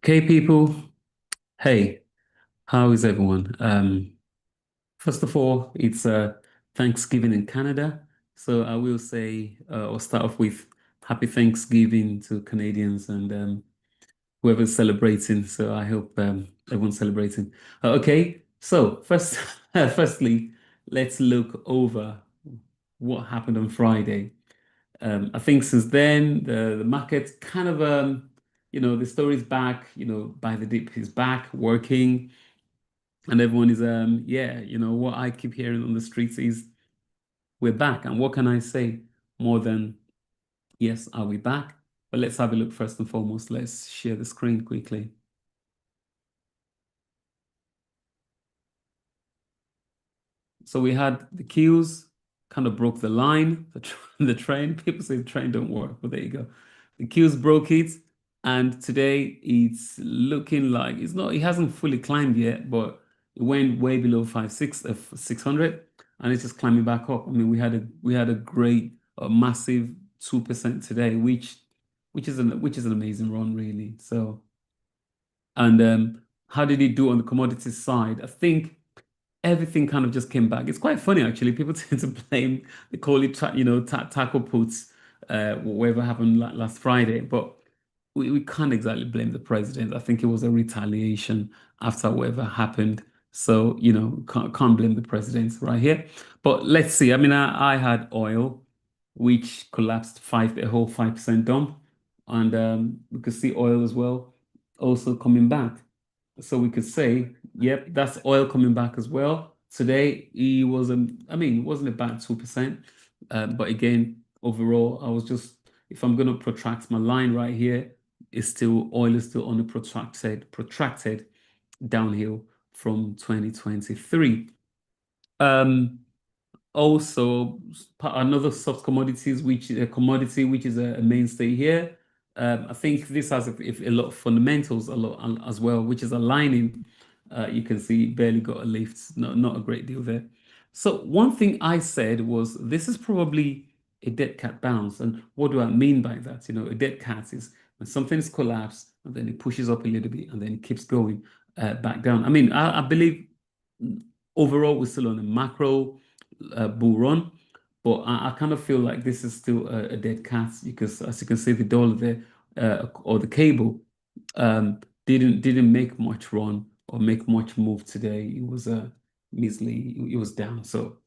Okay, people. Hey, how is everyone? First of all, it's Thanksgiving in Canada. So I will say, I'll start off with Happy Thanksgiving to Canadians and whoever's celebrating. So I hope everyone's celebrating. Okay, so firstly, let's look over what happened on Friday. I think since then, the market kind of the story's back, by the dip is back working, and everyone is yeah, what I keep hearing on the streets is we're back. And what can I say more than yes, are we back? But let's have a look first and foremost. Let's share the screen quickly. So we had the queues kind of broke the line, the train. People say the train don't work, but there you go. The queues broke it, and today it's looking like it hasn't fully climbed yet, but it went way below 600, and it's just climbing back up. I mean, we had a great, massive 2% today, which is an amazing run, really. So, and how did it do on the commodities side? I think everything kind of just came back. It's quite funny actually. People tend to blame, they call it, tackle puts, whatever happened last Friday, but we can't exactly blame the president. I think it was a retaliation after whatever happened. So, can't blame the president right here. But let's see. I mean, I had oil, which collapsed a whole 5% dump. And we could see oil as well, also coming back. So we could say, yep, that's oil coming back as well. Today, it wasn't a bad 2%. But again, overall, if I'm going to protract my line right here, oil is still on a protracted downhill from 2023. Um, Also, another soft commodities, which a commodity which is a mainstay here. I think this has a lot of fundamentals a lot as well, which is aligning. You can see barely got a lift, not a great deal there. So one thing I said was this is probably a dead cat bounce. And what do I mean by that? A dead cat is when something's collapsed and then it pushes up a little bit and then it keeps going back down. I mean, I believe overall we're still on a macro bull run. But I kind of feel like this is still a dead cat because, as you can see, the dollar there or the cable didn't make much run or make much move today. It was measly. It was down. So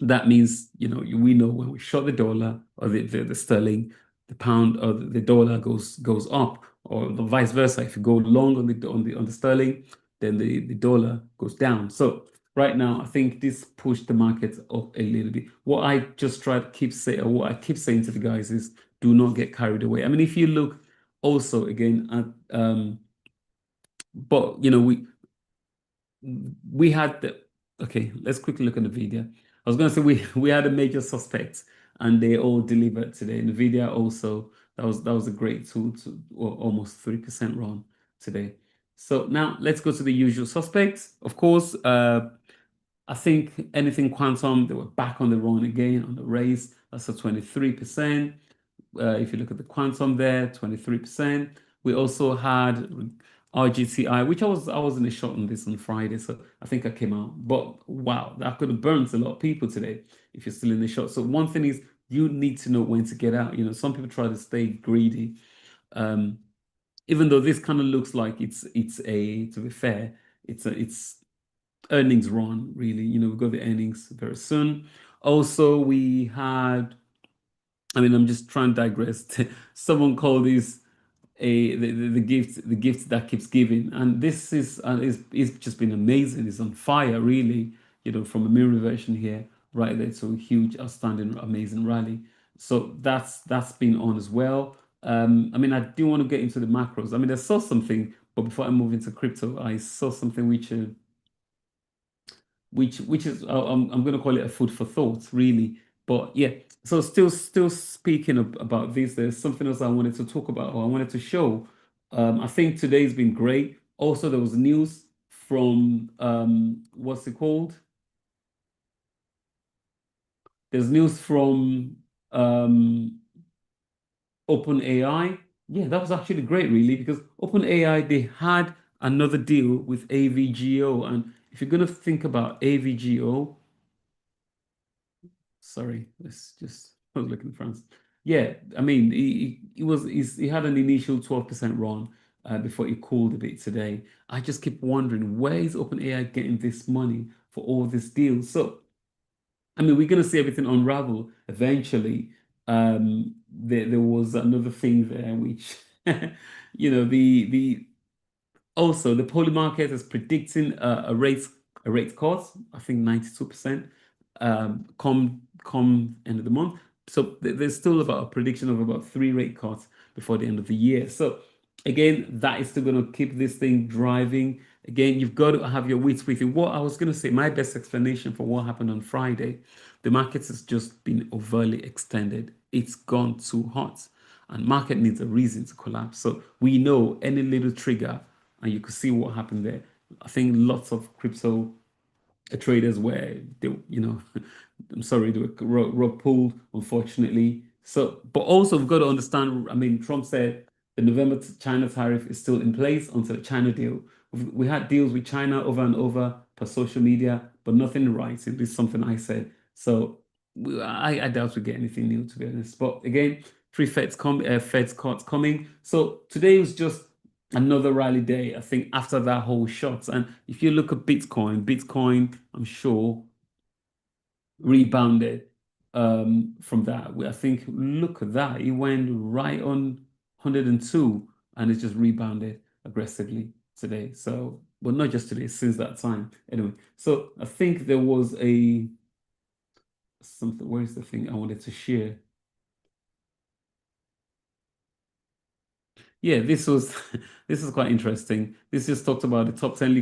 that means, we know when we short the dollar or the sterling, the pound or the dollar goes up, or the vice versa. If you go long on the sterling, then the dollar goes down. So right now, I think this pushed the market up a little bit. What I just try to keep saying, or what I keep saying to the guys is, do not get carried away. I mean, if you look also again at but we had the okay, let's quickly look at Nvidia. I was going to say we had a major suspect and they all delivered today. Nvidia also, that was a great almost 3% run today. So now let's go to the usual suspects. Of course, I think anything quantum, they were back on the run again on the raise. That's a 23%. If you look at the quantum there, 23%. We also had RGTI, which I was in a short on this on Friday, so I think I came out. But wow, that could have burnt a lot of people today if you're still in the short. So one thing is you need to know when to get out. Some people try to stay greedy. Um, Even though this kind of looks like to be fair, it's earnings run, really. We've got the earnings very soon. Also, we had, I mean, I'm just trying to digress. Someone called this the gift that keeps giving, and this is just been amazing. It's on fire, really. From a mirror version here, right there. So huge, outstanding, amazing rally. So that's been on as well. I mean, I do want to get into the macros. I mean, I saw something, but before I move into crypto, I saw something which is I'm going to call it a food for thought, really. But yeah, so still speaking about this, there's something else I wanted to talk about or I wanted to show. I think today's been great. Also, there was news from what's it called? There's news from um OpenAI. Yeah, that was actually great, really, because OpenAI, they had another deal with AVGO. And if you're going to think about AVGO, sorry, let's just, I was looking at France. Yeah, I mean, he had an initial 12% run before he cooled a bit today. I just keep wondering, where is OpenAI getting this money for all these deals? So, I mean, we're going to see everything unravel eventually. There was another thing there, which, the also, the poly market is predicting a rate cut, I think 92%, come end of the month. So there's still about a prediction of about three rate cuts before the end of the year. So again, that is still going to keep this thing driving. Again, you've got to have your wits with you. What I was going to say, my best explanation for what happened on Friday, the market has just been overly extended. It's gone too hot, and market needs a reason to collapse. So we know any little trigger, and you could see what happened there. I think lots of crypto traders were they, I'm sorry, they were rug pulled, unfortunately. So, but also we've got to understand. I mean, Trump said the November China tariff is still in place until the China deal. We had deals with China over and over per social media, but nothing in writing. This is something I said. So I doubt we get anything new, to be honest. But again, three Feds cuts coming. So today was just another rally day, I think, after that whole shot. And if you look at Bitcoin, I'm sure rebounded from that. I think, look at that. It went right on 102 and it's just rebounded aggressively today. So, well, not just today, since that time. Anyway, so I think there was a something. Where's the thing I wanted to share? Yeah, this was this is quite interesting. This just talked about the top 10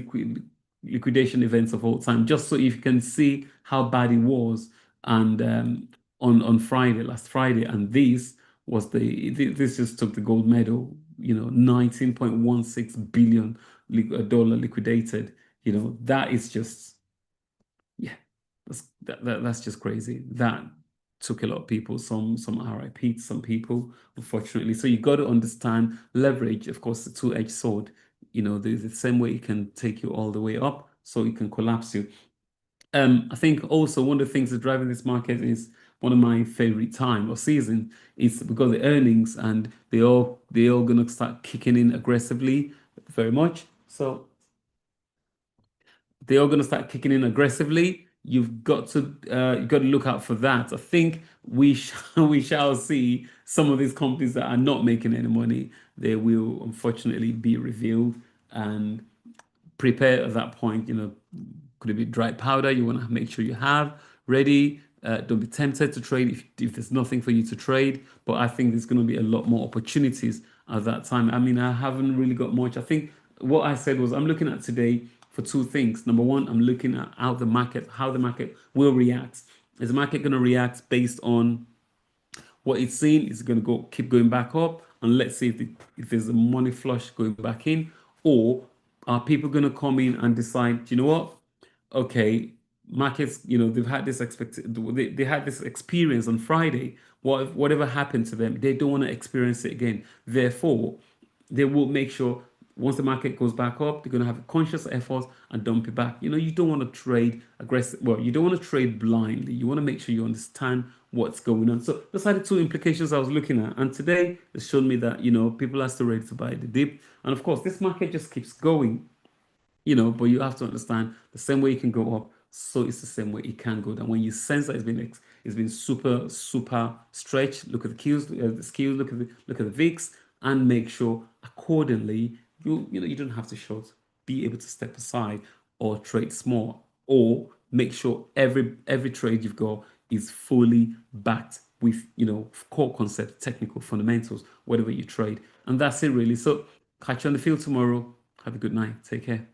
liquidation events of all time, just so you can see how bad it was. And on Friday, last Friday, and this just took the gold medal. 19.16 billion dollar liquidated. That is just yeah, that's just crazy. That took a lot of people, some RIP to some people, unfortunately. So you got to understand leverage, of course, the two-edged sword. There's the same way it can take you all the way up, so it can collapse you. I think also one of the things that's driving this market is one of my favorite time or season is because the earnings and they all gonna start kicking in aggressively very much. So they are going to start kicking in aggressively. You've got to look out for that. I think we shall see some of these companies that are not making any money. They will unfortunately be revealed, and prepare at that point. Could it be dry powder you want to make sure you have ready? Don't be tempted to trade if there's nothing for you to trade. But I think there's going to be a lot more opportunities at that time. I mean, I haven't really got much. I think what I said was I'm looking at today for two things. Number one, I'm looking at how the market will react. Is the market going to react based on what it's seen is going to keep going back up, and let's see if there's a money flush going back in, or are people going to come in and decide, you know what? Okay, markets, they've had this they had this experience on Friday. Whatever happened to them, they don't want to experience it again. Therefore, they will make sure once the market goes back up, they're going to have a conscious effort and dump it back. You don't want to trade aggressive. Well, you don't want to trade blindly. You want to make sure you understand what's going on. So those are the two implications I was looking at. And today it's shown me that, people are still ready to buy the dip. And of course, this market just keeps going. But you have to understand the same way it can go up, so it's the same way it can go down. When you sense that it's been super super stretched, look at the skills, look at the VIX, and make sure accordingly. You don't have to short. Be able to step aside or trade small, or make sure every trade you've got is fully backed with core concept, technical fundamentals, whatever you trade, and that's it really. So catch you on the field tomorrow. Have a good night. Take care.